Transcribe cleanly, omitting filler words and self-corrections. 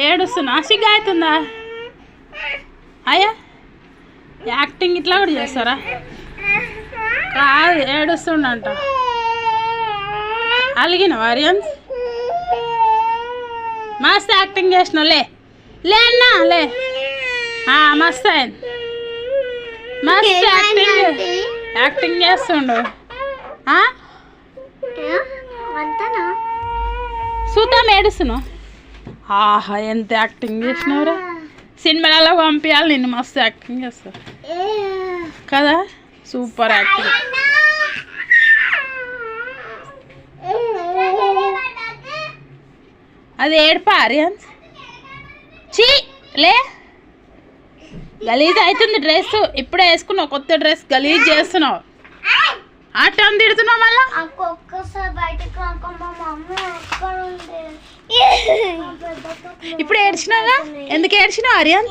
ఏడుస్తున్నా సిగ్గు అవుతుందా అయ్యా యాక్టింగ్ ఇట్లా కూడా చేస్తారా కాదు ఏడుస్తుండంట అలిగిన వారియన్స్ మస్తు యాక్టింగ్ చేసినావు లే అన్నా లే మస్తు అయింది మస్తు యాక్టింగ్ చేస్తుండు చూద్దాం ఏడుస్తున్నావు ఆహా ఎంత యాక్టింగ్ చేసినావురా సినిమాలలో పంపించాలి నిన్ను మస్తు యాక్టింగ్ చేస్తావు కదా సూపర్ యాక్టింగ్ అది ఏడుపా ఆర్యన్స్ చీ లే గలీజ్ అవుతుంది డ్రెస్ ఇప్పుడే వేసుకున్నావు కొత్త డ్రెస్ గలీజ్ చేస్తున్నావు అట్లా తిడుతున్నావు మళ్ళా ఇప్పుడు ఏడ్చినావుగా ఎందుకు ఏడ్చినావు ఆర్యన్